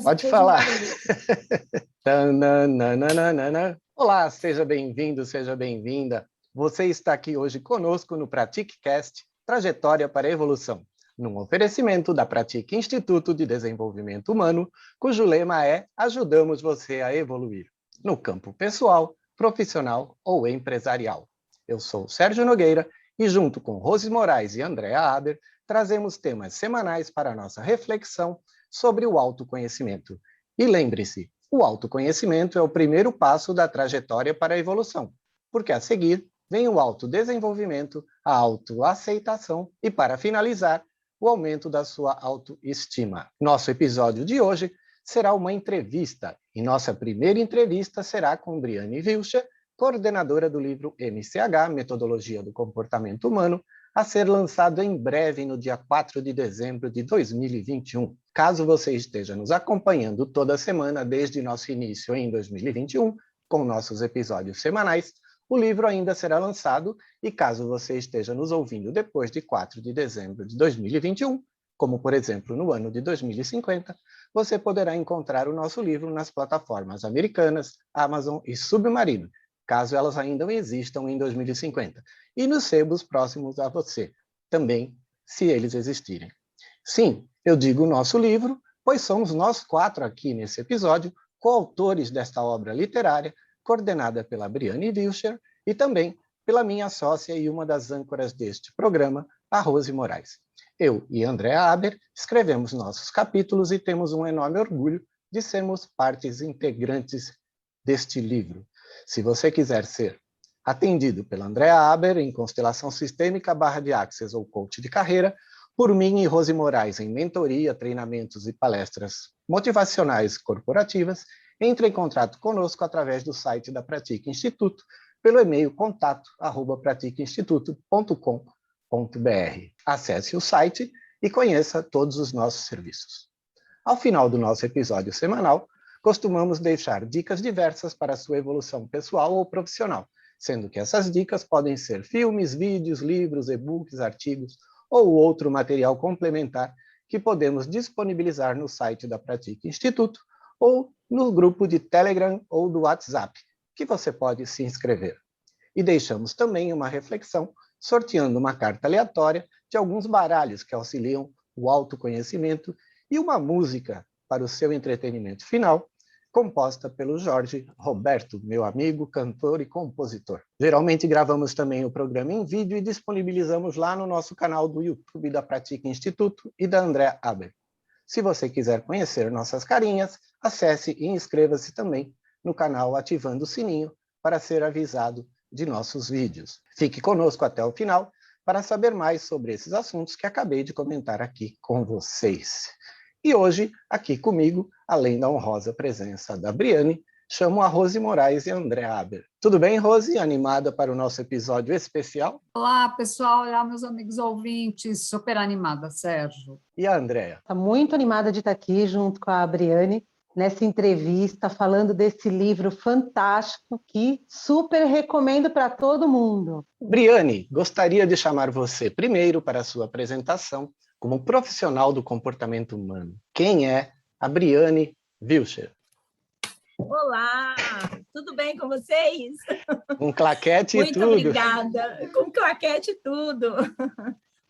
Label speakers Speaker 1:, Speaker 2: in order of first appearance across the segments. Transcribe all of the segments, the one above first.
Speaker 1: Pode falar. Olá, seja bem-vindo, seja bem-vinda. Você está aqui hoje conosco no PratiqueCast, Trajetória para a Evolução, num oferecimento da Pratique Instituto de Desenvolvimento Humano, cujo lema é Ajudamos você a evoluir, no campo pessoal, profissional ou empresarial. Eu sou Sérgio Nogueira e, junto com Rose Moraes e Andréa Aber, trazemos temas semanais para a nossa reflexão sobre o autoconhecimento. E lembre-se, o autoconhecimento é o primeiro passo da trajetória para a evolução, porque a seguir vem o autodesenvolvimento, a autoaceitação e, para finalizar, o aumento da sua autoestima. Nosso episódio de hoje será uma entrevista, e nossa primeira entrevista será com Briane Wilcher, coordenadora do livro MCH, Metodologia do Comportamento Humano, a ser lançado em breve no dia 4 de dezembro de 2021. Caso você esteja nos acompanhando toda semana desde nosso início em 2021, com nossos episódios semanais, o livro ainda será lançado e caso você esteja nos ouvindo depois de 4 de dezembro de 2021, como por exemplo no ano de 2050, você poderá encontrar o nosso livro nas plataformas americanas, Amazon e Submarino, caso elas ainda existam em 2050, e nos sebos próximos a você, também, se eles existirem. Sim, eu digo nosso livro, pois somos nós quatro aqui nesse episódio, coautores desta obra literária, coordenada pela Briane Wilcher e também pela minha sócia e uma das âncoras deste programa, a Rose Moraes. Eu e Andréa Aber escrevemos nossos capítulos e temos um enorme orgulho de sermos partes integrantes deste livro. Se você quiser ser atendido pela Andréa Aber em Constelação Sistêmica / de Access ou Coach de Carreira, por mim e Rose Moraes em mentoria, treinamentos e palestras motivacionais corporativas, entre em contato conosco através do site da Pratique Instituto, pelo e-mail contato@pratiqueinstituto.com.br. Acesse o site e conheça todos os nossos serviços. Ao final do nosso episódio semanal, costumamos deixar dicas diversas para a sua evolução pessoal ou profissional, sendo que essas dicas podem ser filmes, vídeos, livros, e-books, artigos ou outro material complementar que podemos disponibilizar no site da Pratique Instituto ou no grupo de Telegram ou do WhatsApp, que você pode se inscrever. E deixamos também uma reflexão, sorteando uma carta aleatória de alguns baralhos que auxiliam o autoconhecimento e uma música para o seu entretenimento final, composta pelo Jorge Roberto, meu amigo, cantor e compositor. Geralmente gravamos também o programa em vídeo e disponibilizamos lá no nosso canal do YouTube da Pratique Instituto e da Andréa Aber. Se você quiser conhecer nossas carinhas, acesse e inscreva-se também no canal ativando o sininho para ser avisado de nossos vídeos. Fique conosco até o final para saber mais sobre esses assuntos que acabei de comentar aqui com vocês. E hoje, aqui comigo, além da honrosa presença da Briane, chamo a Rose Moraes e a Andréa Aber. Tudo bem, Rose? Animada para o nosso episódio especial?
Speaker 2: Olá, pessoal. Olá, meus amigos ouvintes. Super animada, Sérgio.
Speaker 1: E a Andréa?
Speaker 3: Está muito animada de estar aqui junto com a Briane, nessa entrevista, falando desse livro fantástico que super recomendo para todo mundo.
Speaker 1: Briane, gostaria de chamar você primeiro para a sua apresentação como profissional do comportamento humano. Quem é a Briane Wilcher?
Speaker 4: Olá, tudo bem com vocês?
Speaker 1: Com claquete e tudo.
Speaker 4: Muito obrigada, com claquete e tudo.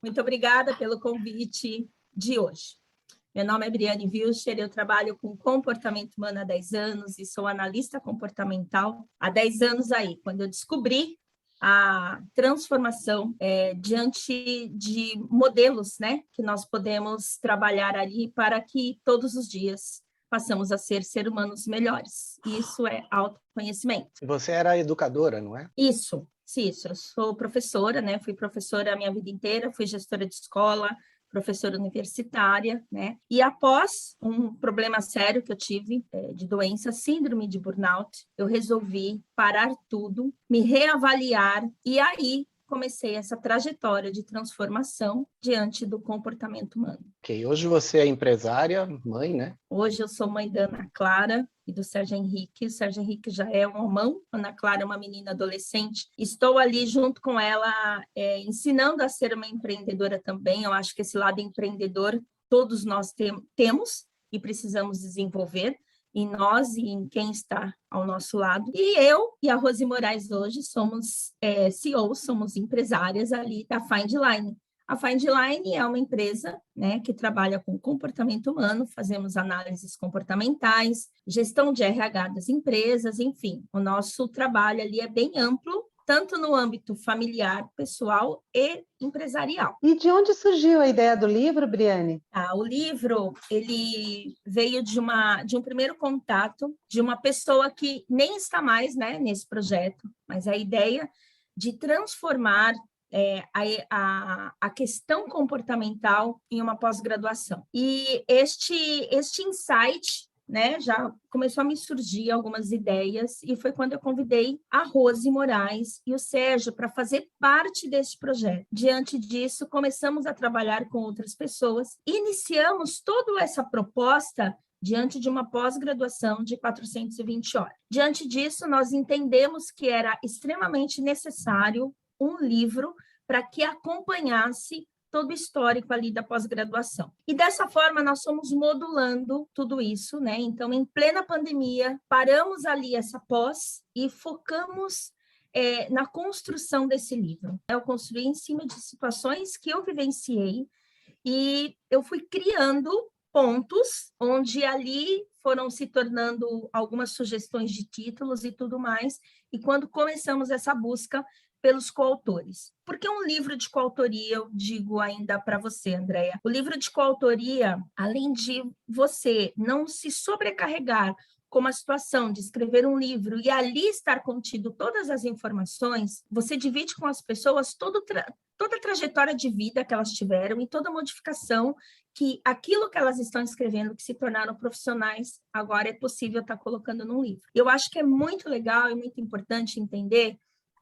Speaker 4: Muito obrigada pelo convite de hoje. Meu nome é Briane Wilcher, eu trabalho com comportamento humano há 10 anos e sou analista comportamental há 10 anos aí, quando eu descobri a transformação diante de modelos, né, que nós podemos trabalhar ali para que todos os dias passamos a ser seres humanos melhores. Isso é autoconhecimento.
Speaker 1: Você era educadora, não é?
Speaker 4: Isso. Eu sou professora, né? Fui professora a minha vida inteira, fui gestora de escola, professora universitária, né? E após um problema sério que eu tive de doença, síndrome de burnout, eu resolvi parar tudo, me reavaliar e aí comecei essa trajetória de transformação diante do comportamento humano.
Speaker 1: Ok, hoje você é empresária, mãe, né?
Speaker 4: Hoje eu sou mãe da Ana Clara e do Sérgio Henrique. O Sérgio Henrique já é um homão, a Ana Clara é uma menina adolescente. Estou ali junto com ela, ensinando a ser uma empreendedora também. Eu acho que esse lado empreendedor todos nós temos, e precisamos desenvolver em nós e em quem está ao nosso lado. E eu e a Rose Moraes hoje somos CEOs, somos empresárias ali da Findline. A Findline é uma empresa, né, que trabalha com comportamento humano, fazemos análises comportamentais, gestão de RH das empresas, enfim, o nosso trabalho ali é bem amplo, tanto no âmbito familiar, pessoal e empresarial.
Speaker 3: E de onde surgiu a ideia do livro, Briane?
Speaker 4: O livro, ele veio de um primeiro contato de uma pessoa que nem está mais, né, nesse projeto, mas a ideia de transformar a questão comportamental em uma pós-graduação. E este insight, né, já começou a me surgir algumas ideias, e foi quando eu convidei a Rose Moraes e o Sérgio para fazer parte desse projeto. Diante disso, começamos a trabalhar com outras pessoas, e iniciamos toda essa proposta diante de uma pós-graduação de 420 horas. Diante disso, nós entendemos que era extremamente necessário um livro para que acompanhasse todo o histórico ali da pós-graduação. E dessa forma nós fomos modulando tudo isso, né? Então, em plena pandemia, paramos ali essa pós e focamos na construção desse livro. Eu construí em cima de situações que eu vivenciei e eu fui criando pontos onde ali foram se tornando algumas sugestões de títulos e tudo mais. E quando começamos essa busca pelos coautores. Porque um livro de coautoria, eu digo ainda para você, Andréia, o livro de coautoria, além de você não se sobrecarregar com a situação de escrever um livro e ali estar contido todas as informações, você divide com as pessoas toda a trajetória de vida que elas tiveram e toda a modificação que aquilo que elas estão escrevendo, que se tornaram profissionais, agora é possível estar colocando num livro. Eu acho que é muito legal e muito importante entender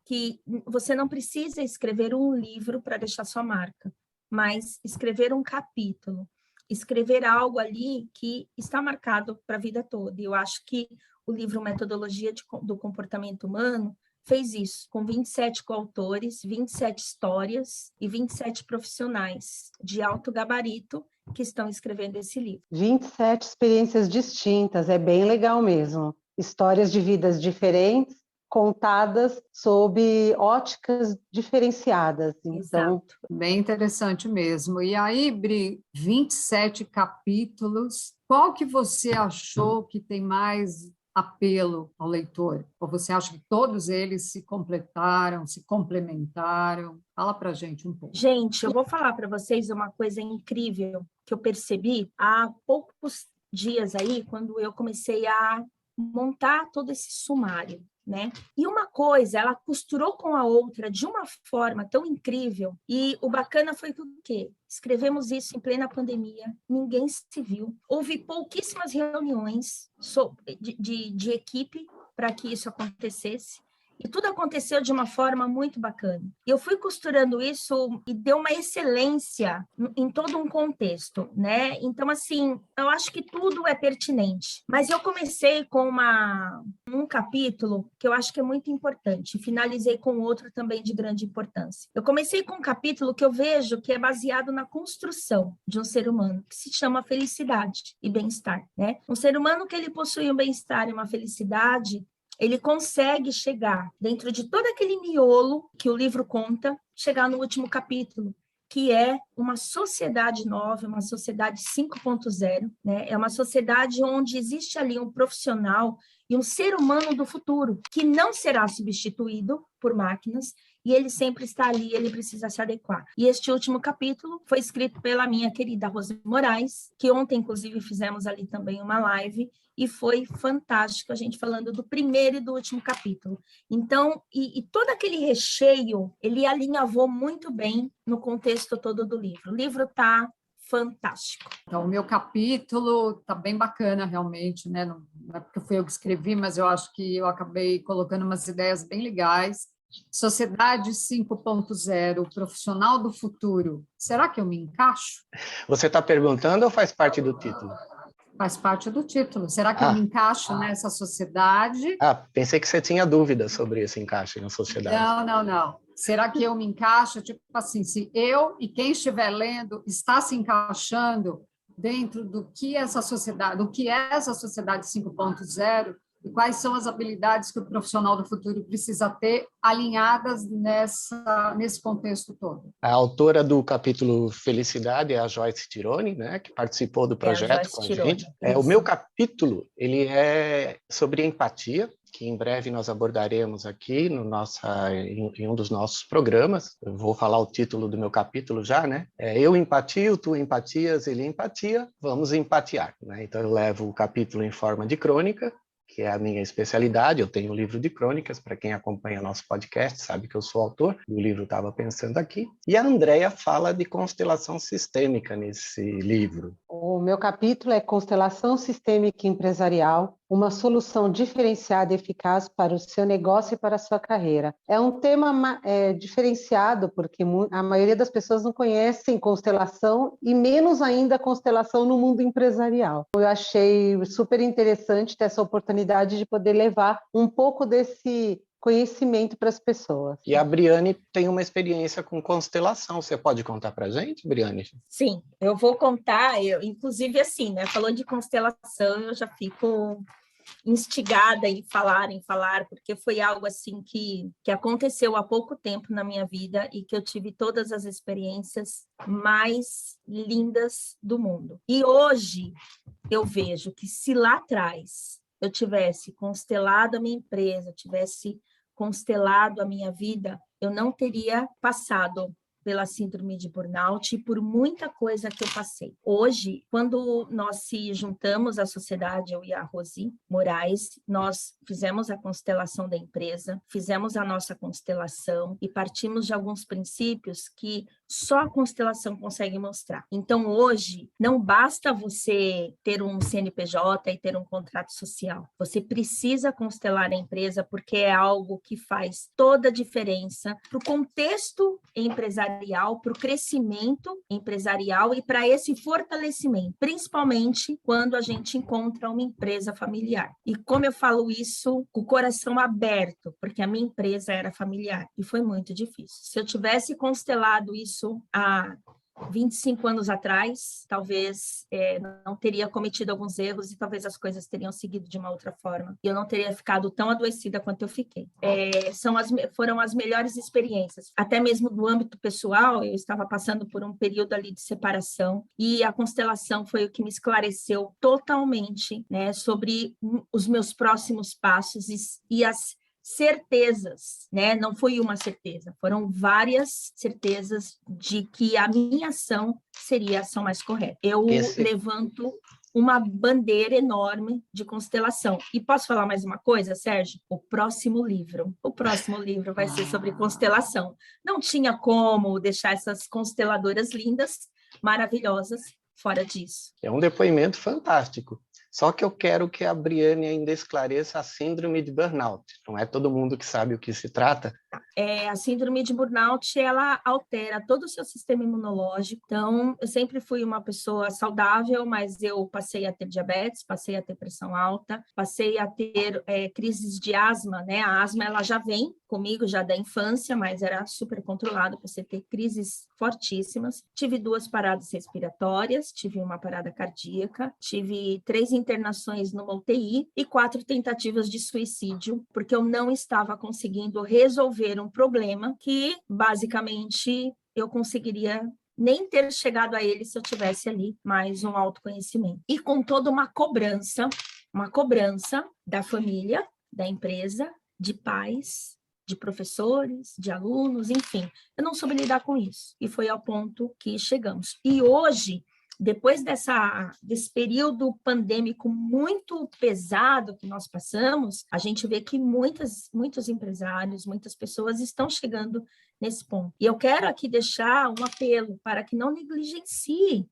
Speaker 4: que você não precisa escrever um livro para deixar sua marca, mas escrever um capítulo, escrever algo ali que está marcado para a vida toda. E eu acho que o livro Metodologia do Comportamento Humano fez isso, com 27 coautores, 27 histórias e 27 profissionais de alto gabarito que estão escrevendo esse livro.
Speaker 3: 27 experiências distintas, é bem legal mesmo. Histórias de vidas diferentes, contadas sob óticas diferenciadas. Então,
Speaker 4: Exato.
Speaker 2: Bem interessante mesmo. E aí, Bri, 27 capítulos, qual que você achou que tem mais apelo ao leitor? Ou você acha que todos eles se completaram, se complementaram? Fala para a gente um pouco.
Speaker 4: Gente, eu vou falar para vocês uma coisa incrível que eu percebi há poucos dias aí, quando eu comecei a montar todo esse sumário, né? E uma coisa, ela costurou com a outra de uma forma tão incrível, e o bacana foi que o quê? Escrevemos isso em plena pandemia, ninguém se viu, houve pouquíssimas reuniões de equipe para que isso acontecesse, e tudo aconteceu de uma forma muito bacana. Eu fui costurando isso e deu uma excelência em todo um contexto, né? Então, assim, eu acho que tudo é pertinente. Mas eu comecei com um capítulo que eu acho que é muito importante. Finalizei com outro também de grande importância. Eu comecei com um capítulo que eu vejo que é baseado na construção de um ser humano, que se chama felicidade e bem-estar, né? Um ser humano que ele possui um bem-estar e uma felicidade, ele consegue chegar dentro de todo aquele miolo que o livro conta, chegar no último capítulo, que é uma sociedade nova, uma sociedade 5.0, né? É uma sociedade onde existe ali um profissional e um ser humano do futuro, que não será substituído por máquinas, e ele sempre está ali, ele precisa se adequar. E este último capítulo foi escrito pela minha querida Rose Moraes, que ontem, inclusive, fizemos ali também uma live, e foi fantástico a gente falando do primeiro e do último capítulo. Então, e todo aquele recheio, ele alinhavou muito bem no contexto todo do livro. O livro está fantástico.
Speaker 2: Então, o meu capítulo está bem bacana, realmente, né? Não é porque fui eu que escrevi, mas eu acho que eu acabei colocando umas ideias bem legais. Sociedade 5.0, profissional do futuro. Será que eu me encaixo?
Speaker 1: Você está perguntando ou faz parte do título?
Speaker 2: Faz parte do título. Será que eu me encaixo nessa sociedade?
Speaker 1: Pensei que você tinha dúvidas sobre esse encaixe na sociedade.
Speaker 2: Não. Será que eu me encaixo? Tipo assim, se eu e quem estiver lendo está se encaixando dentro do que essa sociedade, do que é essa sociedade 5.0 e quais são as habilidades que o profissional do futuro precisa ter alinhadas nesse contexto todo.
Speaker 1: A autora do capítulo Felicidade é a Joyce Tironi, né, que participou do projeto com a gente. O meu capítulo ele é sobre empatia, que em breve nós abordaremos aqui em um dos nossos programas. Eu vou falar o título do meu capítulo já, né? Eu empatio, tu empatias, ele empatia, vamos empatiar, né? Então eu levo o capítulo em forma de crônica, que é a minha especialidade. Eu tenho um livro de crônicas, para quem acompanha nosso podcast sabe que eu sou autor, e o livro estava pensando aqui. E a Andrea fala de constelação sistêmica nesse livro.
Speaker 3: O meu capítulo é Constelação Sistêmica Empresarial, uma solução diferenciada e eficaz para o seu negócio e para a sua carreira. É um tema diferenciado, porque a maioria das pessoas não conhecem constelação e menos ainda constelação no mundo empresarial. Eu achei super interessante ter essa oportunidade de poder levar um pouco desse conhecimento para as pessoas.
Speaker 1: E a Briane tem uma experiência com constelação. Você pode contar para a gente, Briane?
Speaker 4: Sim, eu vou contar. Inclusive, assim, né? Falando de constelação, eu já fico instigada em falar, porque foi algo assim que aconteceu há pouco tempo na minha vida e que eu tive todas as experiências mais lindas do mundo. E hoje eu vejo que se lá atrás eu tivesse constelado a minha empresa, tivesse constelado a minha vida, eu não teria passado pela síndrome de burnout e por muita coisa que eu passei. Hoje, quando nós se juntamos à sociedade, eu e a Rosi Moraes, nós fizemos a constelação da empresa, fizemos a nossa constelação e partimos de alguns princípios que só a constelação consegue mostrar. Então, hoje, não basta você ter um CNPJ e ter um contrato social. Você precisa constelar a empresa porque é algo que faz toda a diferença para o contexto empresarial, para o crescimento empresarial e para esse fortalecimento, principalmente quando a gente encontra uma empresa familiar. E como eu falo isso com o coração aberto, porque a minha empresa era familiar e foi muito difícil. Se eu tivesse constelado isso há 25 anos atrás, talvez não teria cometido alguns erros e talvez as coisas teriam seguido de uma outra forma. E eu não teria ficado tão adoecida quanto eu fiquei. Foram as melhores experiências. Até mesmo do âmbito pessoal, eu estava passando por um período ali de separação e a constelação foi o que me esclareceu totalmente, né, sobre os meus próximos passos e as certezas, né? Não foi uma certeza, foram várias certezas de que a minha ação seria a ação mais correta. Eu levanto uma bandeira enorme de constelação. E posso falar mais uma coisa, Sérgio? O próximo livro vai ser sobre constelação. Não tinha como deixar essas consteladoras lindas, maravilhosas, fora disso.
Speaker 1: É um depoimento fantástico. Só que eu quero que a Briane ainda esclareça a síndrome de burnout. Não é todo mundo que sabe o que se trata.
Speaker 4: A síndrome de burnout, ela altera todo o seu sistema imunológico. Então, eu sempre fui uma pessoa saudável, mas eu passei a ter diabetes, passei a ter pressão alta, passei a ter crises de asma, né? A asma, ela já vem comigo já da infância, mas era super controlado para você ter crises fortíssimas. Tive 2 paradas respiratórias, tive uma parada cardíaca, tive 3 internações numa UTI e 4 tentativas de suicídio, porque eu não estava conseguindo resolver um problema que, basicamente, eu conseguiria nem ter chegado a ele se eu tivesse ali mais um autoconhecimento. E com toda uma cobrança da família, da empresa, de pais, de professores, de alunos, enfim. Eu não soube lidar com isso. E foi ao ponto que chegamos. E hoje, depois desse período pandêmico muito pesado que nós passamos, a gente vê que muitos empresários, muitas pessoas estão chegando nesse ponto. E eu quero aqui deixar um apelo para que não negligencie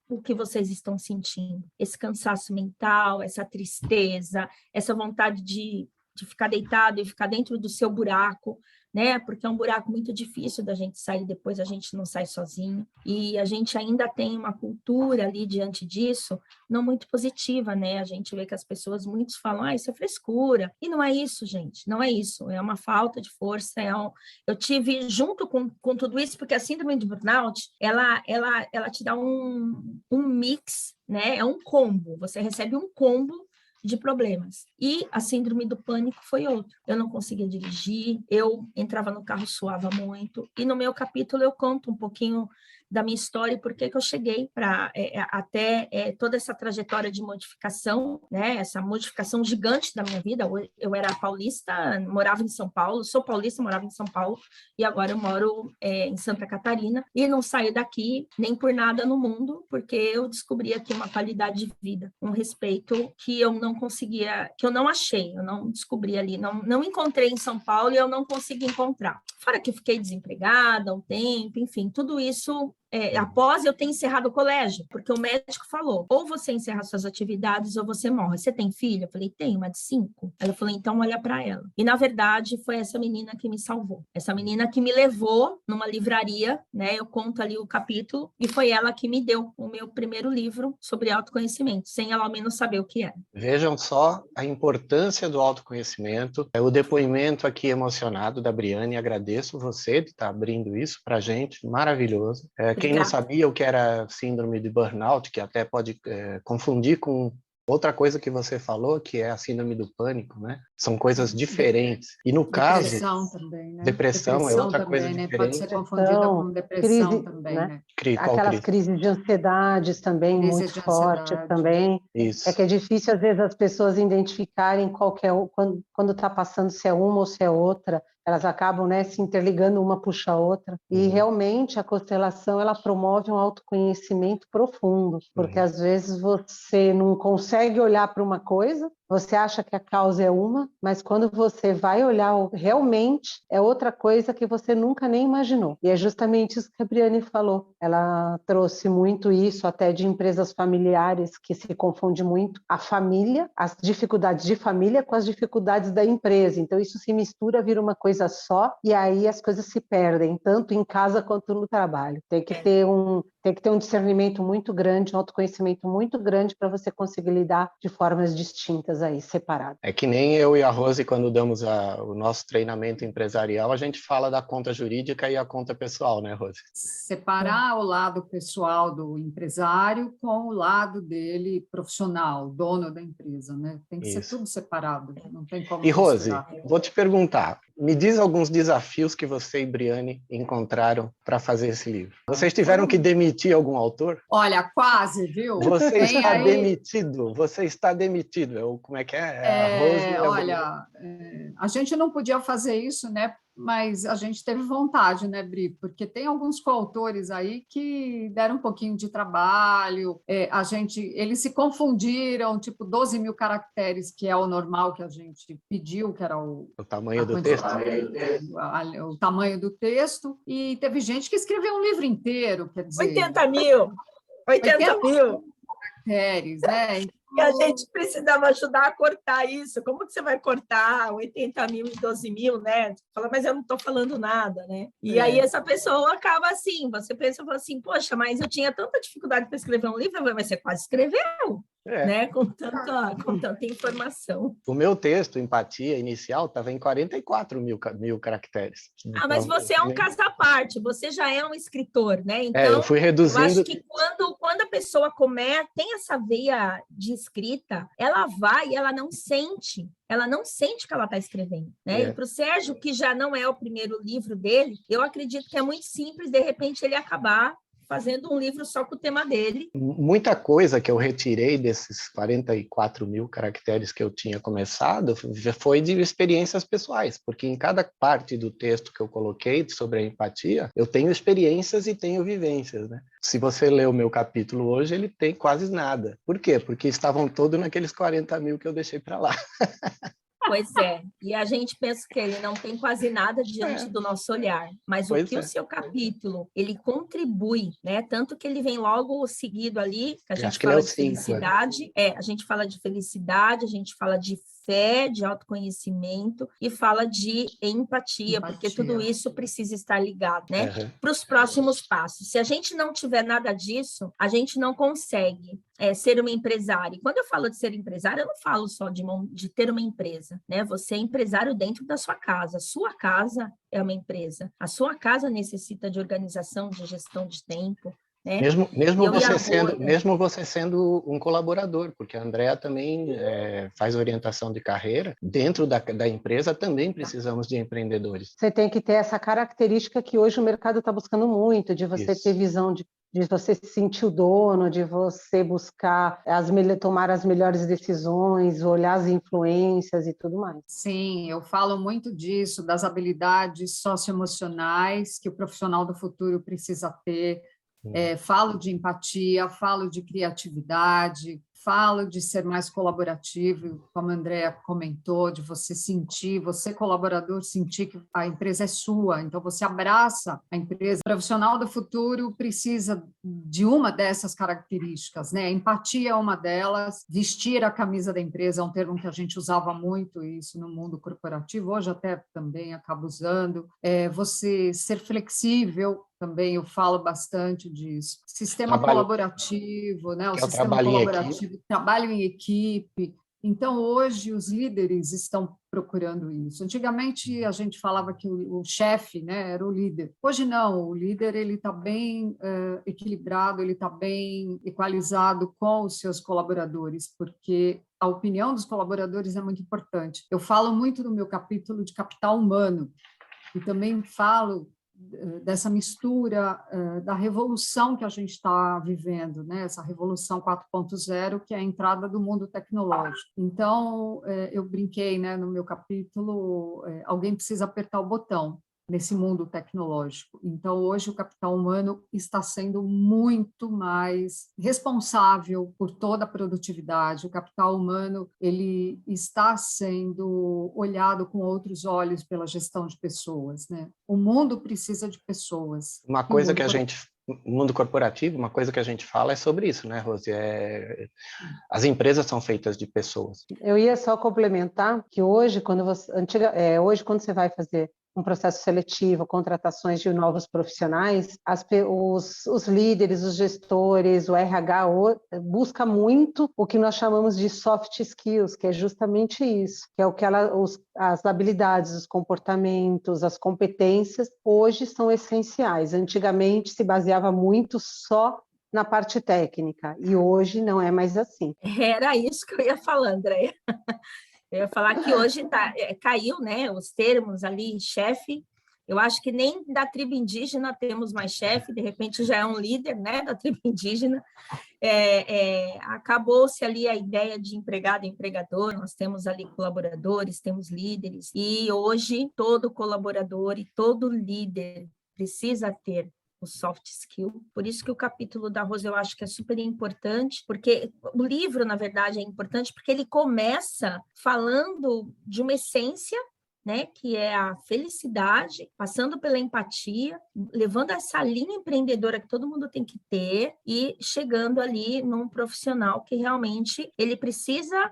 Speaker 4: o que vocês estão sentindo, esse cansaço mental, essa tristeza, essa vontade de de ficar deitado e ficar dentro do seu buraco, né? Porque é um buraco muito difícil da gente sair, depois a gente não sai sozinho. E a gente ainda tem uma cultura ali diante disso, não muito positiva, né? A gente vê que as pessoas, muitos falam, isso é frescura. E não é isso, gente, não é isso. É uma falta de força. Eu tive, junto com tudo isso, porque a síndrome de burnout, ela te dá um mix, né? É um combo. Você recebe um combo de problemas. E a síndrome do pânico foi outro. Eu não conseguia dirigir, eu entrava no carro, suava muito, e no meu capítulo eu conto um pouquinho da minha história e por que eu cheguei para até toda essa trajetória de modificação, né? Essa modificação gigante da minha vida. Eu era paulista, morava em São Paulo, sou paulista, morava em São Paulo, e agora eu moro em Santa Catarina, e não saio daqui nem por nada no mundo, porque eu descobri aqui uma qualidade de vida, um respeito que eu não conseguia, que eu não achei, eu não descobri ali, não encontrei em São Paulo e eu não consegui encontrar. Fora que eu fiquei desempregada um tempo, enfim, tudo isso após eu ter encerrado o colégio, porque o médico falou, ou você encerra suas atividades ou você morre. Você tem filha? Eu falei, tenho, uma de 5. Ela falou, então olha para ela. E, na verdade, foi essa menina que me salvou. Essa menina que me levou numa livraria, né? Eu conto ali o capítulo, e foi ela que me deu o meu primeiro livro sobre autoconhecimento, sem ela ao menos saber o que era.
Speaker 1: Vejam só a importância do autoconhecimento. O depoimento aqui emocionado da Briane, agradeço você de estar abrindo isso para a gente, maravilhoso. Quem não sabia o que era síndrome de burnout, que até pode confundir com outra coisa que você falou, que é a síndrome do pânico, né? São coisas diferentes. E no caso...
Speaker 2: Depressão também, né?
Speaker 1: Depressão é outra
Speaker 2: também,
Speaker 1: coisa
Speaker 2: né?
Speaker 1: diferente.
Speaker 2: Pode ser confundida com depressão
Speaker 3: crise,
Speaker 2: também,
Speaker 3: né?
Speaker 2: Aquelas
Speaker 3: crises de ansiedades também
Speaker 2: crises
Speaker 3: muito fortes também.
Speaker 1: Isso.
Speaker 3: É que é difícil, às vezes, as pessoas identificarem quando está passando se é uma ou se é outra. Elas acabam, né, se interligando, uma puxa a outra. E realmente a constelação ela promove um autoconhecimento profundo, porque às vezes você não consegue olhar para uma coisa, você acha que a causa é uma, mas quando você vai olhar realmente é outra coisa que você nunca nem imaginou. E é justamente isso que a Briane falou. Ela trouxe muito isso até de empresas familiares que se confunde muito a família, as dificuldades de família com as dificuldades da empresa. Então isso se mistura, vira uma coisa só, e aí as coisas se perdem, tanto em casa quanto no trabalho. Tem que ter um discernimento muito grande, um autoconhecimento muito grande para você conseguir lidar de formas distintas aí, separadas.
Speaker 1: É que nem eu e a Rose, quando damos o nosso treinamento empresarial, a gente fala da conta jurídica e a conta pessoal, né, Rose?
Speaker 2: Separar o lado pessoal do empresário com o lado dele profissional, dono da empresa, né? Tem que ser tudo separado, não tem como
Speaker 1: E Rose,
Speaker 2: misturar.
Speaker 1: vou te perguntar, me diz alguns desafios que você e Briane encontraram para fazer esse livro. Vocês tiveram que demitir algum autor?
Speaker 2: Olha, quase, viu?
Speaker 1: Você está demitido, você está demitido. Como é que é? A Rose
Speaker 2: olha, a gente não podia fazer isso, né? Mas a gente teve vontade, né, Bri? Porque tem alguns coautores aí que deram um pouquinho de trabalho, eles se confundiram, tipo 12 mil caracteres, que é o normal que a gente pediu, que era o
Speaker 1: tamanho do texto.
Speaker 2: O tamanho do texto, e teve gente que escreveu um livro inteiro, quer dizer...
Speaker 4: 80 mil
Speaker 2: caracteres, né?
Speaker 4: E a gente precisava ajudar a cortar isso. Como que você vai cortar 80 mil e 12 mil, né? Fala, mas eu não estou falando nada, né? E aí essa pessoa acaba assim, você pensa assim, poxa, mas eu tinha tanta dificuldade para escrever um livro, mas você quase escreveu, né? Com tanta informação.
Speaker 1: O meu texto, Empatia, inicial, estava em 44 mil caracteres.
Speaker 4: Mas você é um caso à parte, você já é um escritor, né? Então,
Speaker 1: eu fui reduzindo...
Speaker 4: eu acho que quando a pessoa tem essa veia de escrita, ela vai e ela não sente que ela está escrevendo, né? E para o Sérgio, que já não é o primeiro livro dele, eu acredito que é muito simples, de repente, ele acabar fazendo um livro só com o tema dele.
Speaker 1: Muita coisa que eu retirei desses 44 mil caracteres que eu tinha começado foi de experiências pessoais, porque em cada parte do texto que eu coloquei sobre a empatia, eu tenho experiências e tenho vivências, né? Se você ler o meu capítulo hoje, ele tem quase nada. Por quê? Porque estavam todos naqueles 40 mil que eu deixei para lá.
Speaker 4: Pois é, e a gente pensa que ele não tem quase nada diante do nosso olhar, mas o seu capítulo, ele contribui, né? Tanto que ele vem logo seguido ali, que a gente fala de felicidade, a gente fala de felicidade, a gente fala de fé, de autoconhecimento e fala de empatia, porque tudo isso precisa estar ligado, né? Para os próximos passos. Se a gente não tiver nada disso, a gente não consegue ser uma empresária. E quando eu falo de ser empresária, eu não falo só de ter uma empresa, né? Você é empresário dentro da sua casa. A sua casa é uma empresa. A sua casa necessita de organização, de gestão de tempo, né?
Speaker 1: Mesmo você sendo um colaborador, porque a Andrea também faz orientação de carreira, dentro da empresa também precisamos de empreendedores.
Speaker 3: Você tem que ter essa característica que hoje o mercado está buscando muito, de você ter visão de você se sentir o dono, de você buscar tomar as melhores decisões, olhar as influências e tudo mais.
Speaker 2: Sim, eu falo muito disso, das habilidades socioemocionais que o profissional do futuro precisa ter. Falo de empatia, falo de criatividade, falo de ser mais colaborativo, como a Andrea comentou, de você sentir, você colaborador, sentir que a empresa é sua, então você abraça a empresa. O profissional do futuro precisa de uma dessas características, né? Empatia é uma delas, vestir a camisa da empresa é um termo que a gente usava muito isso no mundo corporativo, hoje até também acabo usando, você ser flexível, também eu falo bastante disso. Sistema colaborativo, né? O sistema colaborativo, trabalho em equipe. Então, hoje, os líderes estão procurando isso. Antigamente, a gente falava que o chefe, né, era o líder. Hoje, não. O líder está bem equilibrado, ele está bem equalizado com os seus colaboradores, porque a opinião dos colaboradores é muito importante. Eu falo muito no meu capítulo de capital humano e também falo dessa mistura da revolução que a gente está vivendo, né? Essa revolução 4.0, que é a entrada do mundo tecnológico. Então, eu brinquei, né, no meu capítulo, alguém precisa apertar o botão nesse mundo tecnológico. Então, hoje, o capital humano está sendo muito mais responsável por toda a produtividade. O capital humano ele está sendo olhado com outros olhos pela gestão de pessoas, né? O mundo precisa de pessoas.
Speaker 1: Uma coisa que no mundo corporativo, uma coisa que a gente fala é sobre isso, né, Rose? As empresas são feitas de pessoas.
Speaker 3: Eu ia só complementar que hoje, quando você vai fazer um processo seletivo, contratações de novos profissionais, os líderes, os gestores, o RH busca muito o que nós chamamos de soft skills, que é justamente isso, que é o que as habilidades, os comportamentos, as competências, hoje são essenciais. Antigamente se baseava muito só na parte técnica, e hoje não é mais assim.
Speaker 4: Era isso que eu ia falar, Andréia. Eu ia falar que hoje caiu, né, os termos ali, chefe. Eu acho que nem da tribo indígena temos mais chefe, de repente já é um líder, né, da tribo indígena. Acabou-se ali a ideia de empregado e empregador, nós temos ali colaboradores, temos líderes, e hoje todo colaborador e todo líder precisa ter o soft skill. Por isso que o capítulo da Rose eu acho que é super importante, porque o livro, na verdade, é importante porque ele começa falando de uma essência, né, que é a felicidade, passando pela empatia, levando essa linha empreendedora que todo mundo tem que ter e chegando ali num profissional que realmente ele precisa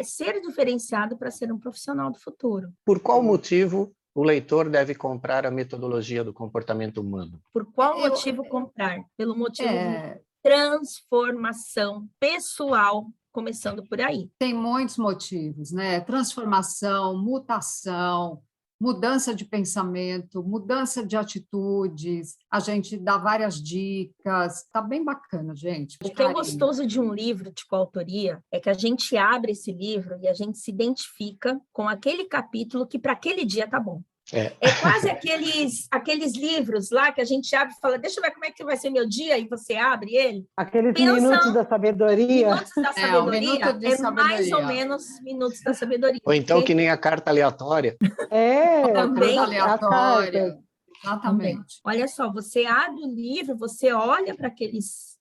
Speaker 4: ser diferenciado para ser um profissional do futuro.
Speaker 1: Por qual motivo o leitor deve comprar a metodologia do comportamento humano?
Speaker 4: Por qual motivo comprar? Pelo motivo de transformação pessoal, começando por aí.
Speaker 2: Tem muitos motivos, né? Transformação, mutação, mudança de pensamento, mudança de atitudes, a gente dá várias dicas, tá bem bacana, gente.
Speaker 4: O que é gostoso de um livro de coautoria é que a gente abre esse livro e a gente se identifica com aquele capítulo que para aquele dia tá bom. É quase aqueles livros lá que a gente abre e fala, deixa eu ver como é que vai ser meu dia, e você abre ele.
Speaker 3: Aqueles minutos da sabedoria.
Speaker 4: Minutos da sabedoria mais ou menos minutos da sabedoria.
Speaker 1: Ou então que nem a carta aleatória.
Speaker 4: Também
Speaker 2: aleatória. Exatamente.
Speaker 4: Olha só, você abre o livro, você olha para aqueles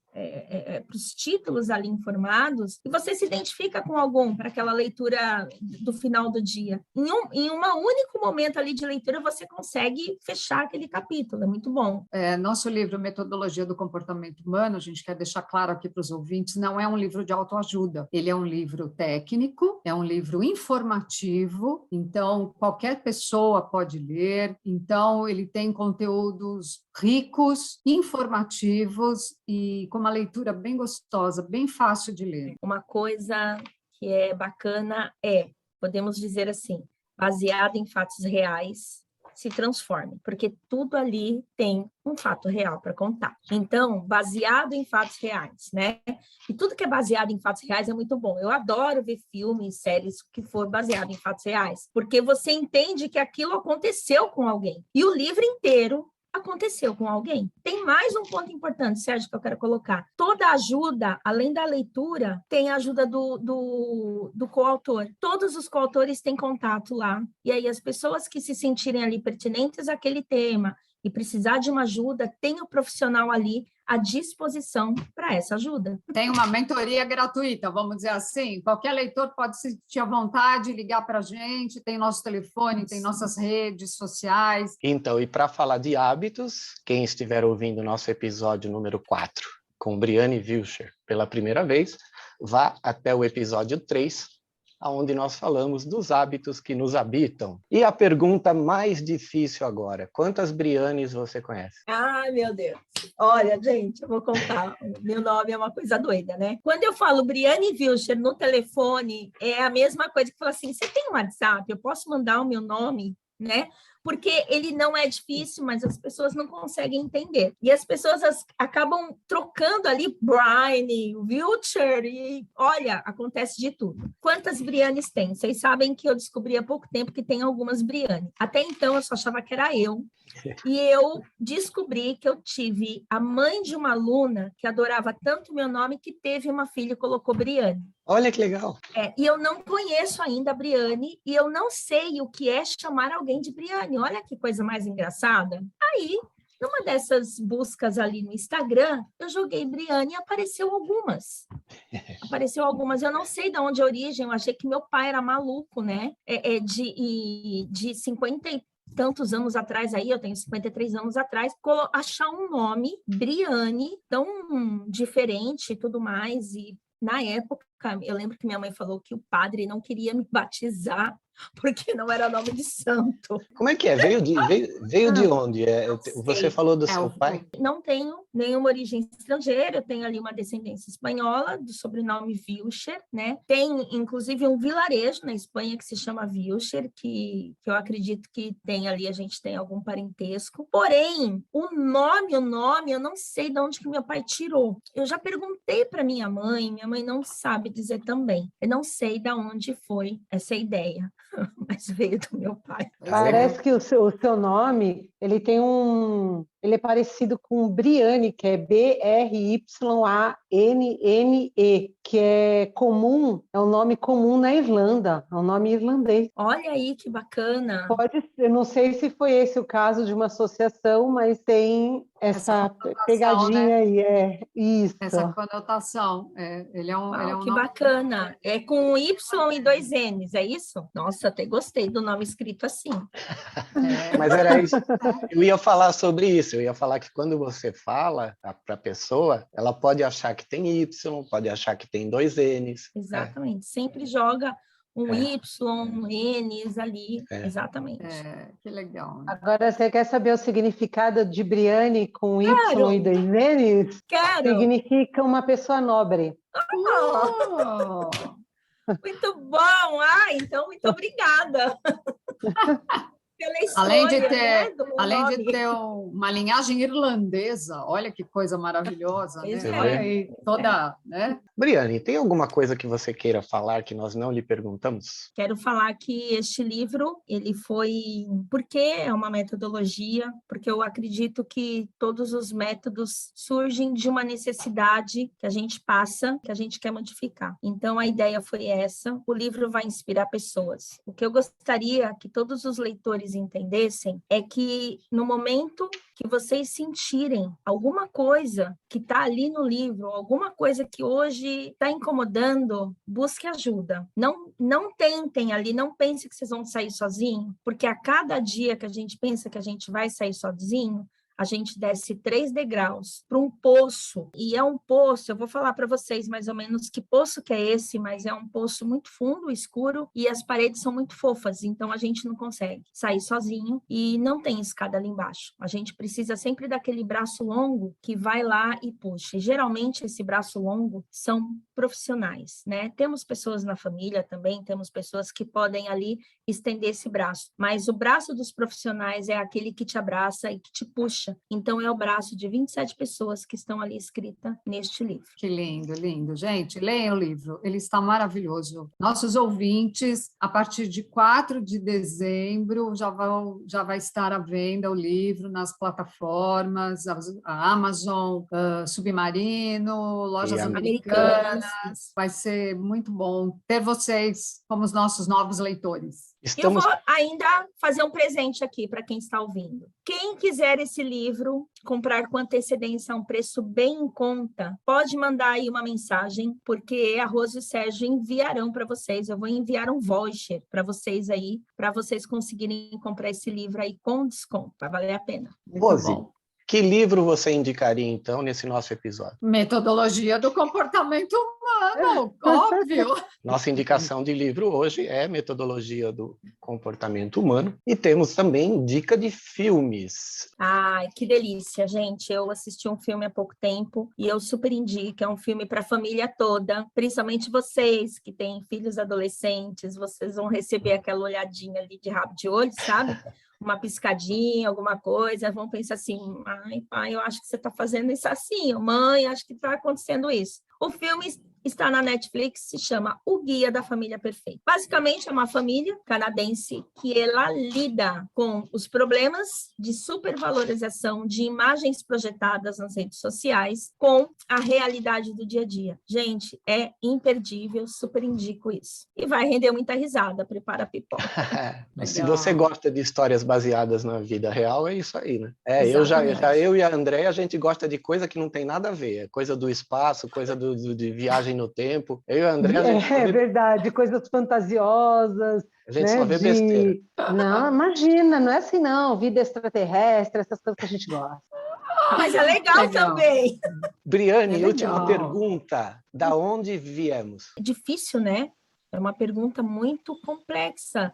Speaker 4: para os títulos ali informados, e você se identifica com algum para aquela leitura do final do dia. Em um único momento ali de leitura, você consegue fechar aquele capítulo, é muito bom.
Speaker 2: Nosso livro Metodologia do Comportamento Humano, a gente quer deixar claro aqui para os ouvintes, não é um livro de autoajuda, ele é um livro técnico, é um livro informativo, então qualquer pessoa pode ler, então ele tem conteúdos ricos, informativos e com uma leitura bem gostosa, bem fácil de ler.
Speaker 4: Uma coisa que é bacana podemos dizer assim, baseado em fatos reais, se transforme, porque tudo ali tem um fato real para contar. Então, baseado em fatos reais, né? E tudo que é baseado em fatos reais é muito bom. Eu adoro ver filmes, séries que for baseado em fatos reais, porque você entende que aquilo aconteceu com alguém. E o livro inteiro aconteceu com alguém. Tem mais um ponto importante, Sérgio, que eu quero colocar. Toda ajuda, além da leitura, tem a ajuda do coautor. Todos os coautores têm contato lá. E aí as pessoas que se sentirem ali pertinentes àquele tema e precisar de uma ajuda, tem o profissional ali à disposição para essa ajuda.
Speaker 2: Tem uma mentoria gratuita, vamos dizer assim, qualquer leitor pode sentir à vontade, ligar para a gente, tem nosso telefone, tem nossas redes sociais.
Speaker 1: Então, e para falar de hábitos, quem estiver ouvindo o nosso episódio número 4, com Briane Wilcher pela primeira vez, vá até o episódio 3, onde nós falamos dos hábitos que nos habitam. E a pergunta mais difícil agora, quantas Brianes você conhece?
Speaker 4: Ai, meu Deus. Olha, gente, eu vou contar. Meu nome é uma coisa doida, né? Quando eu falo Briane Wilcher no telefone, é a mesma coisa que fala assim, você tem um WhatsApp? Eu posso mandar o meu nome, né? Porque ele não é difícil, mas as pessoas não conseguem entender. E as pessoas acabam trocando ali Briane, Wilcher, e olha, acontece de tudo. Quantas Brianes tem? Vocês sabem que eu descobri há pouco tempo que tem algumas Briane. Até então, eu só achava que era eu. E eu descobri que eu tive a mãe de uma aluna que adorava tanto o meu nome que teve uma filha e colocou Briane.
Speaker 1: Olha que legal!
Speaker 4: E eu não conheço ainda a Briane e eu não sei o que é chamar alguém de Briane. Olha que coisa mais engraçada. Aí, numa dessas buscas ali no Instagram, eu joguei Briane e apareceu algumas. Eu não sei de onde é a origem, eu achei que meu pai era maluco, né? De 50 e tantos anos atrás aí, eu tenho 53 anos atrás, achar um nome, Briane, tão diferente e tudo mais, e na época, eu lembro que minha mãe falou que o padre não queria me batizar porque não era nome de santo.
Speaker 1: Como é que é? Veio de onde? Você falou do seu pai?
Speaker 4: Não tenho nenhuma origem estrangeira, eu tenho ali uma descendência espanhola, do sobrenome Wilcher, né? Tem, inclusive, um vilarejo na Espanha que se chama Wilcher, que eu acredito que tem ali, a gente tem algum parentesco. Porém, o nome, eu não sei de onde que meu pai tirou. Eu já perguntei para minha mãe não sabe dizer também. Eu não sei de onde foi essa ideia. Mas veio do meu pai.
Speaker 3: Parece que o seu nome, ele é parecido com Briane, que é Bryanne, que é comum, é um nome comum na Irlanda, é um nome irlandês.
Speaker 4: Olha aí que bacana.
Speaker 3: Pode ser, eu não sei se foi esse o caso de uma associação, mas tem essa pegadinha, né? Aí, isso.
Speaker 2: Essa conotação, ele é um
Speaker 4: que
Speaker 2: nome
Speaker 4: bacana. É com Y e 2 N's, é isso? Nossa, até gostei do nome escrito assim.
Speaker 1: Mas era isso. Eu ia falar sobre isso. Eu ia falar que quando você fala para a pessoa, ela pode achar que tem Y, pode achar que tem 2 N's.
Speaker 4: Exatamente. Sempre joga um Y, N's ali. Exatamente.
Speaker 2: Que legal. Né?
Speaker 3: Agora, você quer saber o significado de Briane com Y e 2 N's?
Speaker 4: Quero!
Speaker 3: Significa uma pessoa nobre.
Speaker 4: Oh! Muito bom! Então, muito obrigada! Pela história,
Speaker 2: além de ter uma linhagem irlandesa, olha que coisa maravilhosa, né? E toda, né?
Speaker 1: Briane, tem alguma coisa que você queira falar que nós não lhe perguntamos?
Speaker 4: Quero falar que este livro, ele foi... Porque é uma metodologia, porque eu acredito que todos os métodos surgem de uma necessidade que a gente passa, que a gente quer modificar. Então, a ideia foi essa. O livro vai inspirar pessoas. O que eu gostaria que todos os leitores entendessem é que que no momento que vocês sentirem alguma coisa que está ali no livro, alguma coisa que hoje está incomodando, busque ajuda. Não tentem ali, não pense que vocês vão sair sozinho, porque a cada dia que a gente pensa que a gente vai sair sozinho, a gente desce 3 degraus para um poço, e é um poço, eu vou falar para vocês mais ou menos que poço que é esse, mas é um poço muito fundo, escuro, e as paredes são muito fofas, então a gente não consegue sair sozinho e não tem escada ali embaixo. A gente precisa sempre daquele braço longo que vai lá e puxa, e geralmente esse braço longo são profissionais, né? Temos pessoas na família também, temos pessoas que podem ali estender esse braço, mas o braço dos profissionais é aquele que te abraça e que te puxa. Então, é o braço de 27 pessoas que estão ali escritas neste livro.
Speaker 2: Que lindo, lindo. Gente, leiam o livro, ele está maravilhoso. Nossos ouvintes, a partir de 4 de dezembro, já vai estar à venda o livro nas plataformas, a Amazon, Submarino, lojas americanas. Vai ser muito bom ter vocês como os nossos novos leitores.
Speaker 4: Eu vou ainda fazer um presente aqui para quem está ouvindo. Quem quiser esse livro, comprar com antecedência a um preço bem em conta, pode mandar aí uma mensagem, porque a Rose e o Sérgio enviarão para vocês. Eu vou enviar um voucher para vocês aí, para vocês conseguirem comprar esse livro aí com desconto. Vai valer a pena.
Speaker 1: Rose, que livro você indicaria, então, nesse nosso episódio?
Speaker 2: Metodologia do comportamento humano, óbvio.
Speaker 1: Nossa indicação de livro hoje é Metodologia do Comportamento Humano. E temos também dica de filmes.
Speaker 4: Ai, que delícia, gente. Eu assisti um filme há pouco tempo e eu super indico. É um filme para a família toda, principalmente vocês que têm filhos adolescentes. Vocês vão receber aquela olhadinha ali de rabo de olho, sabe? Uma piscadinha, alguma coisa, vão pensar assim, ai, pai, eu acho que você está fazendo isso assim, mãe, acho que está acontecendo isso. O filme está na Netflix, se chama O Guia da Família Perfeita. Basicamente, é uma família canadense que ela lida com os problemas de supervalorização de imagens projetadas nas redes sociais com a realidade do dia a dia. Gente, é imperdível, super indico isso. E vai render muita risada, prepara a pipoca.
Speaker 1: Se você gosta de histórias baseadas na vida real, é isso aí, né?
Speaker 4: Exatamente.
Speaker 1: Eu e a Andréia, a gente gosta de coisa que não tem nada a ver. É coisa do espaço, coisa de viagem no tempo. Eu e a Andréia...
Speaker 3: É verdade, coisas fantasiosas.
Speaker 1: A gente só vê besteira.
Speaker 3: Não, imagina, não é assim não. Vida extraterrestre, essas coisas que a gente gosta.
Speaker 4: Mas é legal também.
Speaker 1: Briane, última pergunta. Da onde viemos?
Speaker 4: É difícil, né? É uma pergunta muito complexa.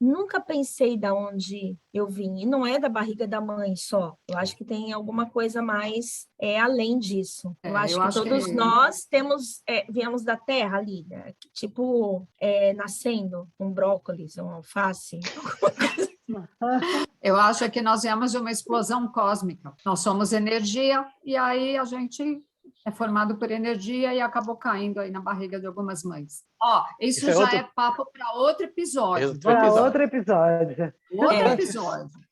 Speaker 4: Nunca pensei de onde eu vim. E não é da barriga da mãe só. Eu acho que tem alguma coisa mais além disso. Eu acho que todos nós viemos da terra ali, né? Tipo, nascendo um brócolis, um alface.
Speaker 2: Eu acho que nós viemos de uma explosão cósmica. Nós somos energia e aí a gente é formado por energia e acabou caindo aí na barriga de algumas mães. Isso já é papo para outro episódio.
Speaker 3: Outro episódio.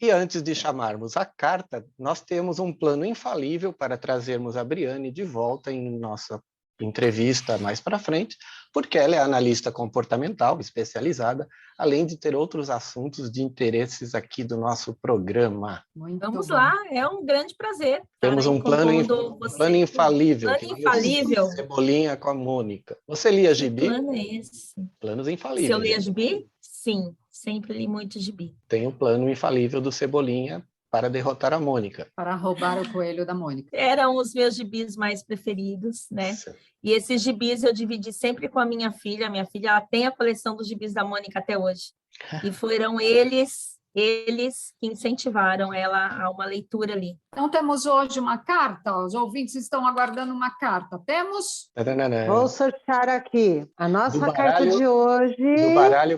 Speaker 1: E antes de chamarmos a carta, nós temos um plano infalível para trazermos a Briane de volta em nossa entrevista mais para frente, porque ela é analista comportamental especializada, além de ter outros assuntos de interesses aqui do nosso programa.
Speaker 4: Vamos lá, é um grande prazer.
Speaker 1: Temos um plano infalível.
Speaker 4: Plano infalível.
Speaker 1: Cebolinha com a Mônica. Você lia gibi?
Speaker 4: Que plano é esse?
Speaker 1: Planos infalíveis.
Speaker 4: Se eu lia gibi? Sim, sempre li muito gibi.
Speaker 1: Tem o plano infalível do Cebolinha para derrotar a Mônica.
Speaker 2: Para roubar o coelho da Mônica.
Speaker 4: Eram os meus gibis mais preferidos, né? Sim. E esses gibis eu dividi sempre com a minha filha. A minha filha ela tem a coleção dos gibis da Mônica até hoje. E foram eles que incentivaram ela a uma leitura ali.
Speaker 2: Então, temos hoje uma carta. Os ouvintes estão aguardando uma carta. Temos?
Speaker 3: Vou sortear aqui a nossa carta de hoje.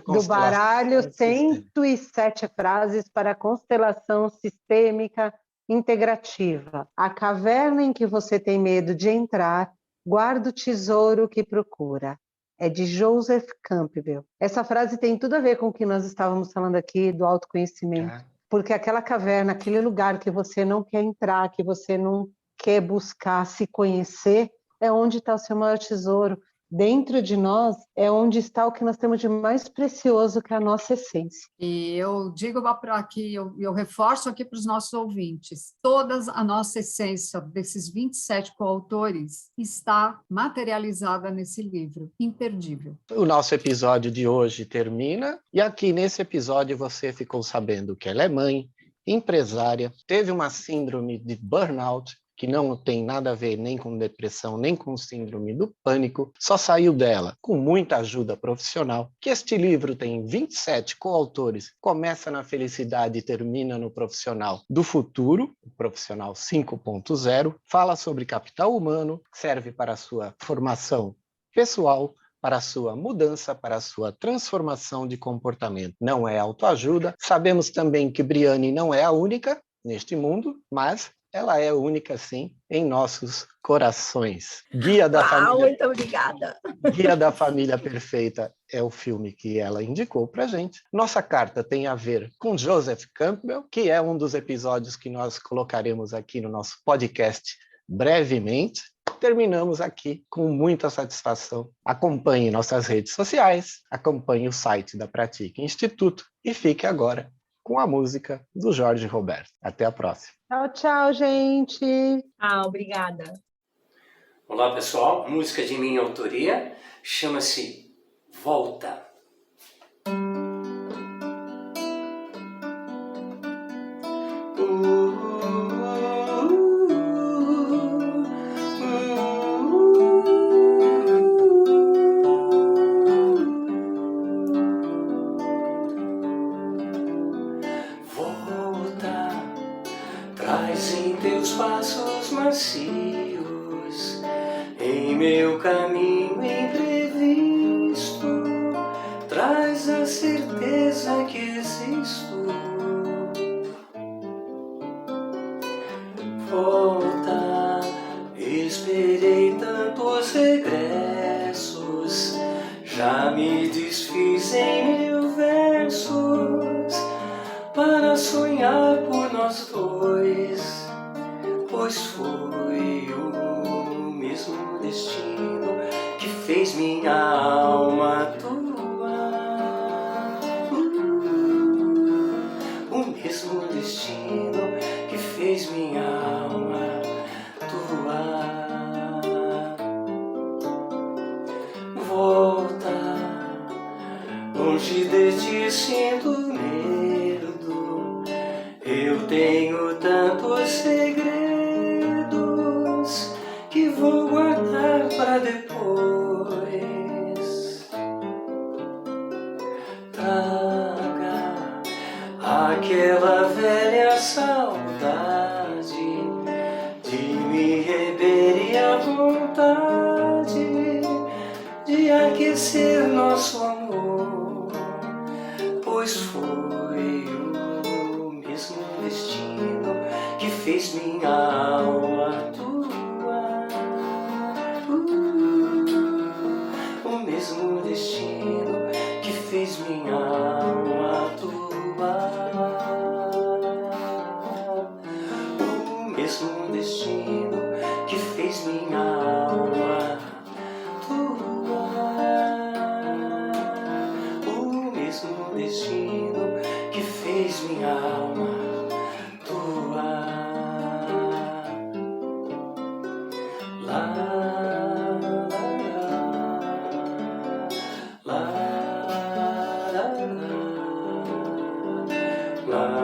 Speaker 3: Do baralho 107 frases para a constelação sistêmica integrativa. A caverna em que você tem medo de entrar, guarda o tesouro que procura. É de Joseph Campbell. Essa frase tem tudo a ver com o que nós estávamos falando aqui do autoconhecimento. Porque aquela caverna, aquele lugar que você não quer entrar, que você não quer buscar se conhecer, é onde está o seu maior tesouro. Dentro de nós é onde está o que nós temos de mais precioso, que é a nossa essência.
Speaker 2: E eu digo para aqui, eu reforço aqui para os nossos ouvintes, toda a nossa essência desses 27 coautores está materializada nesse livro, imperdível.
Speaker 1: O nosso episódio de hoje termina, e aqui nesse episódio você ficou sabendo que ela é mãe, empresária, teve uma síndrome de burnout, que não tem nada a ver nem com depressão, nem com síndrome do pânico, só saiu dela com muita ajuda profissional, que este livro tem 27 coautores, começa na felicidade e termina no profissional do futuro, o profissional 5.0, fala sobre capital humano, serve para a sua formação pessoal, para a sua mudança, para a sua transformação de comportamento. Não é autoajuda. Sabemos também que Briane não é a única neste mundo, mas ela é única, sim, em nossos corações. Guia da Família...
Speaker 4: Muito obrigada.
Speaker 1: Guia da Família Perfeita é o filme que ela indicou para a gente. Nossa carta tem a ver com Joseph Campbell, que é um dos episódios que nós colocaremos aqui no nosso podcast brevemente. Terminamos aqui com muita satisfação. Acompanhe nossas redes sociais, acompanhe o site da Pratique Instituto e fique agora com a música do Jorge Roberto. Até a próxima.
Speaker 3: Tchau, tchau, gente!
Speaker 4: Obrigada.
Speaker 5: Olá, pessoal. A música de minha autoria chama-se Volta. Traz em teus passos macios, em meu caminho imprevisto, traz a certeza que existo. Volta, esperei tantos regressos, já me desfiz em mil versos, para sonhar por nós dois, pois foi o mesmo destino que fez minha alma tua. O mesmo destino que fez minha alma tua. Volta, longe de ti sinto medo, eu tenho tantos segredos que vou guardar para depois. Traga aquela velha saudade de me rever e a vontade de aquecer nosso amor, pois foi o mesmo destino que fez minha alma tua. O mesmo destino que fez minha alma tua. O mesmo destino que fez minha alma tua. O mesmo destino que fez minha alma tua. Lá, lá, lá, lá, lá.